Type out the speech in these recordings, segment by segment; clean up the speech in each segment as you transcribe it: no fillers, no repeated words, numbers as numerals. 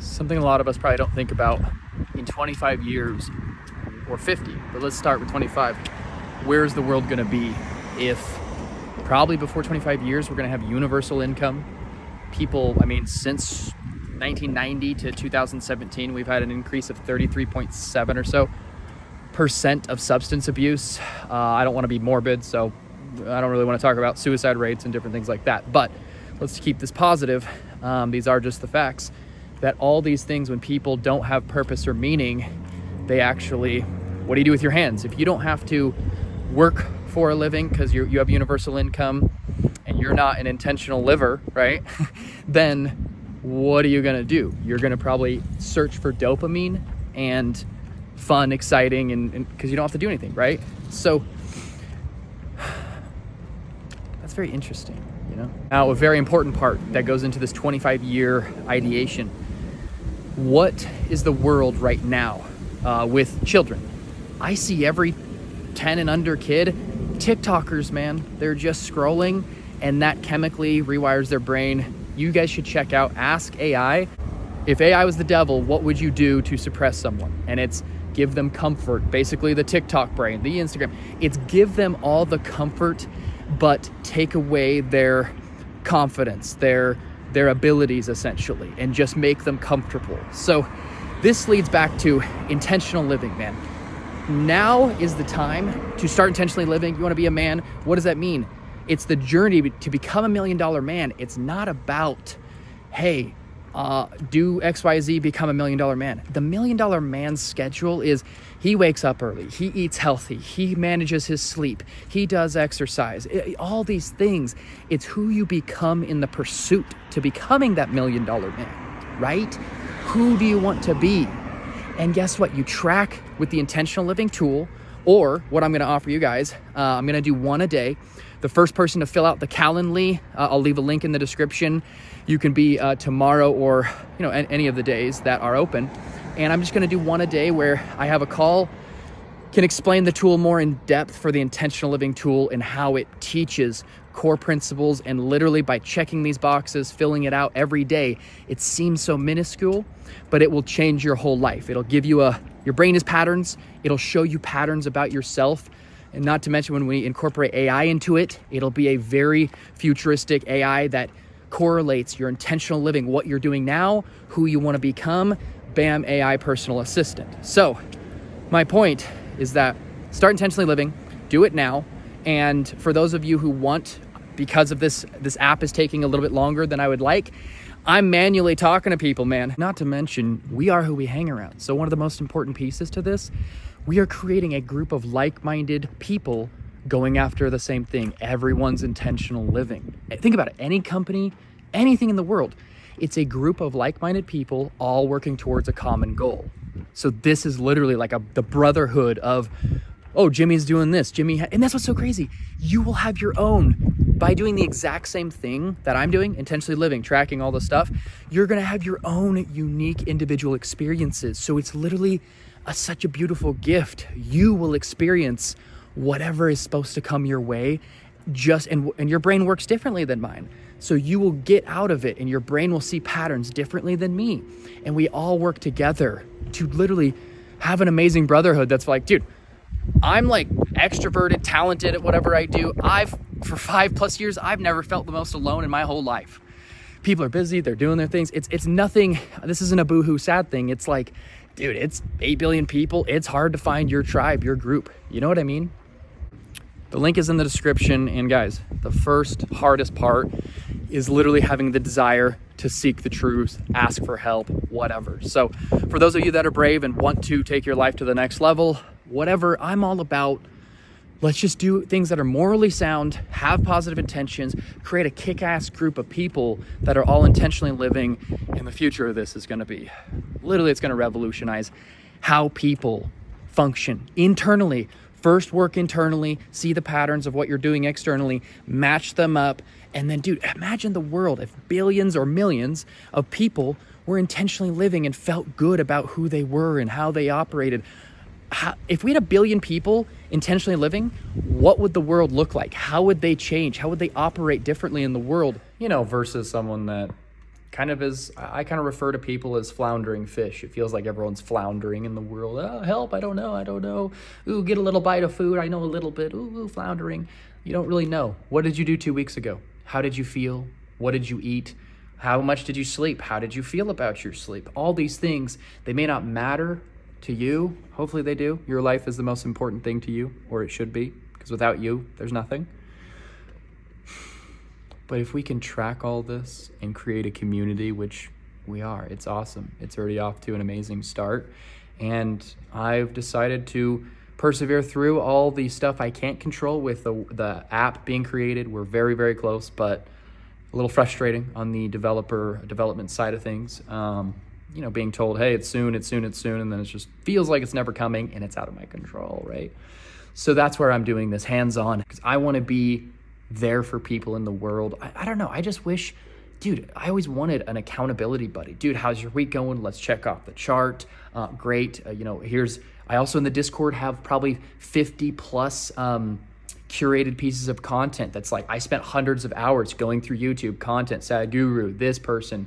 Something a lot of us probably don't think about in 25 years or 50, but let's start with 25. Where's the world going to be if probably before 25 years we're going to have universal income? People, since 1990 to 2017, we've had an increase of 33.7 or so % of substance abuse. I don't want to be morbid, so I don't really want to talk about suicide rates and different things like that, but let's keep this positive. These are just the facts, that all these things, when people don't have purpose or meaning, they actually, what do you do with your hands? If you don't have to work for a living because you have universal income and you're not an intentional liver, right? Then what are you gonna do? You're gonna probably search for dopamine and fun, exciting, and because you don't have to do anything, right? So that's very interesting, you know? Now, a very important part that goes into this 25-year ideation. What is the world right now with children? I see every 10 and under kid, TikTokers, man. They're just scrolling and that chemically rewires their brain. You guys should check out Ask AI. If AI was the devil, what would you do to suppress someone? And it's give them comfort, basically the TikTok brain, the Instagram. It's give them all the comfort, but take away their confidence, their abilities essentially, and just make them comfortable. So this leads back to intentional living, man. Now is the time to start intentionally living. You want to be a man. What does that mean? It's the journey to become $1 million man. It's not about, hey, do XYZ, become $1 million man. The $1 million man's schedule is he wakes up early, he eats healthy, he manages his sleep, he does exercise, all these things. It's who you become in the pursuit to becoming that $1 million man, right? Who do you want to be? And guess what? You track with the intentional living tool, or what I'm going to offer you guys, I'm going to do one a day. The first person to fill out the Calendly, I'll leave a link in the description. You can be tomorrow or any of the days that are open. And I'm just going to do one a day where I have a call, can explain the tool more in depth for the intentional living tool and how it teaches core principles. And literally by checking these boxes, filling it out every day, it seems so minuscule, but it will change your whole life. It'll give you your brain is patterns. It'll show you patterns about yourself. And not to mention when we incorporate AI into it, it'll be a very futuristic AI that correlates your intentional living, what you're doing now, who you want to become, bam, AI personal assistant. So my point is that start intentionally living, do it now. And for those of you who want, because of this app is taking a little bit longer than I would like, I'm manually talking to people, man. Not to mention, we are who we hang around. So one of the most important pieces to this, we are creating a group of like-minded people going after the same thing. Everyone's intentional living. Think about it. Any company, anything in the world, it's a group of like-minded people all working towards a common goal. So this is literally like the brotherhood of, oh, Jimmy's doing this, and that's what's so crazy. You will have your own. By doing the exact same thing that I'm doing, intentionally living, tracking all the stuff, you're gonna have your own unique individual experiences. So it's literally such a beautiful gift. You will experience whatever is supposed to come your way, and your brain works differently than mine. So you will get out of it and your brain will see patterns differently than me. And we all work together to literally have an amazing brotherhood that's like, dude, I'm like extroverted, talented at whatever I do. For 5+ years, I've never felt the most alone in my whole life. People are busy, they're doing their things. It's nothing, this isn't a boohoo sad thing. It's like, dude, it's 8 billion people. It's hard to find your tribe, your group. You know what I mean? The link is in the description. And guys, the first hardest part is literally having the desire to seek the truth, ask for help, whatever. So for those of you that are brave and want to take your life to the next level, whatever, I'm all about, let's just do things that are morally sound, have positive intentions, create a kick-ass group of people that are all intentionally living. And the future of this is going to be, literally, it's going to revolutionize how people function internally. First, work internally, see the patterns of what you're doing externally, match them up. And then, dude, imagine the world if billions or millions of people were intentionally living and felt good about who they were and how they operated. If we had 1 billion people intentionally living, what would the world look like? How would they change? How would they operate differently in the world? Versus someone that kind of as, I kind of refer to people as floundering fish. It feels like everyone's floundering in the world. Oh, help, I don't know. Ooh, get a little bite of food, I know a little bit. Ooh, floundering. You don't really know. What did you do 2 weeks ago? How did you feel? What did you eat? How much did you sleep? How did you feel about your sleep? All these things, they may not matter to you. Hopefully they do. Your life is the most important thing to you, or it should be, because without you, there's nothing. But if we can track all this and create a community, which we are, it's awesome. It's already off to an amazing start. And I've decided to persevere through all the stuff I can't control with the app being created. We're very, very close, but a little frustrating on the development side of things. Being told, hey, it's soon, and then it just feels like it's never coming and it's out of my control, right? So that's where I'm doing this hands-on, because I want to be there for people in the world. I don't know. I just wish, dude, I always wanted an accountability buddy. Dude, how's your week going? Let's check off the chart. Great. I also in the Discord have probably 50 plus curated pieces of content that's like, I spent hundreds of hours going through YouTube content, Sadhguru, this person,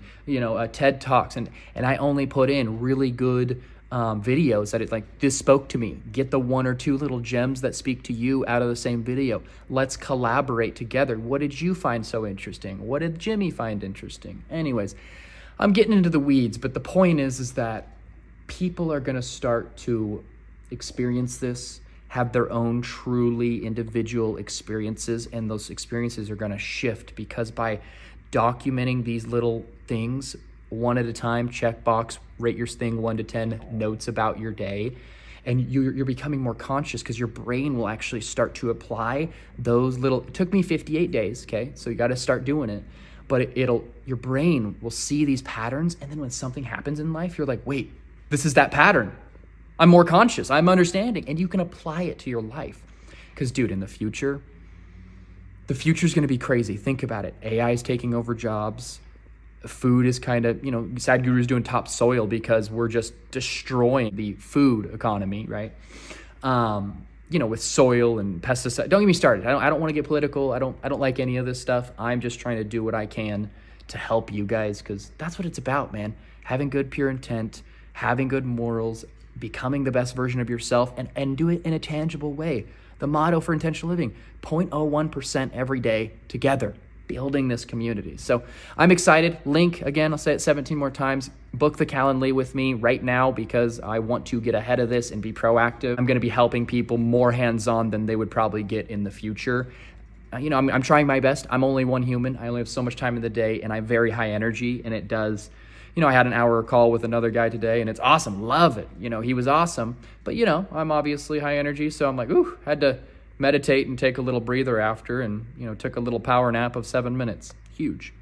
TED Talks, and I only put in really good videos that this spoke to me. Get the 1 or 2 little gems that speak to you out of the same video. Let's collaborate together. What did you find so interesting? What did Jimmy find interesting? Anyways, I'm getting into the weeds, but the point is that people are going to start to experience this, have their own truly individual experiences, and those experiences are going to shift, because by documenting these little things one at a time, checkbox, rate your thing 1 to 10, notes about your day, and you're becoming more conscious, because your brain will actually start to apply those little, it took me 58 days, okay? So you got to start doing it, but your brain will see these patterns, and then when something happens in life, you're like, wait, this is that pattern. I'm more conscious, I'm understanding, and you can apply it to your life. Because dude, in the future's going to be crazy. Think about it. AI is taking over jobs. Food is kind of, Sadhguru is doing topsoil because we're just destroying the food economy, right? With soil and pesticides. Don't get me started. I don't want to get political. I don't like any of this stuff. I'm just trying to do what I can to help you guys, because that's what it's about, man. Having good, pure intent, having good morals, becoming the best version of yourself, and do it in a tangible way. The motto for intentional living, 0.01% every day together, building this community. So I'm excited. Link, again, I'll say it 17 more times. Book the Calendly with me right now, because I want to get ahead of this and be proactive. I'm going to be helping people more hands-on than they would probably get in the future. I'm trying my best. I'm only one human. I only have so much time in the day, and I have very high energy, and it does. I had an hour call with another guy today, and it's awesome. Love it. He was awesome. But, I'm obviously high energy, so I'm like, had to meditate and take a little breather after, and, took a little power nap of 7 minutes. Huge.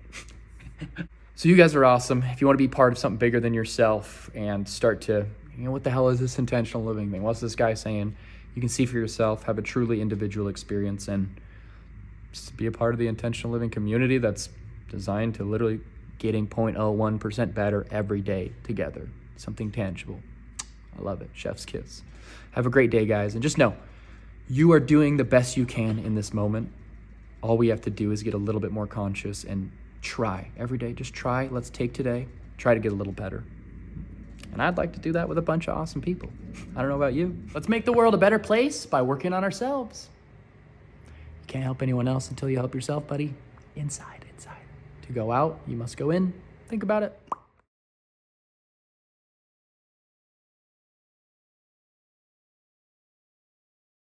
So you guys are awesome. If you want to be part of something bigger than yourself and start to, what the hell is this intentional living thing? What's this guy saying? You can see for yourself, have a truly individual experience, and just be a part of the intentional living community that's designed to literally getting 0.01% better every day together. Something tangible. I love it. Chef's kiss. Have a great day, guys. And just know, you are doing the best you can in this moment. All we have to do is get a little bit more conscious and try every day. Just try. Let's take today. Try to get a little better. And I'd like to do that with a bunch of awesome people. I don't know about you. Let's make the world a better place by working on ourselves. You can't help anyone else until you help yourself, buddy. Inside. To go out, you must go in. Think about it.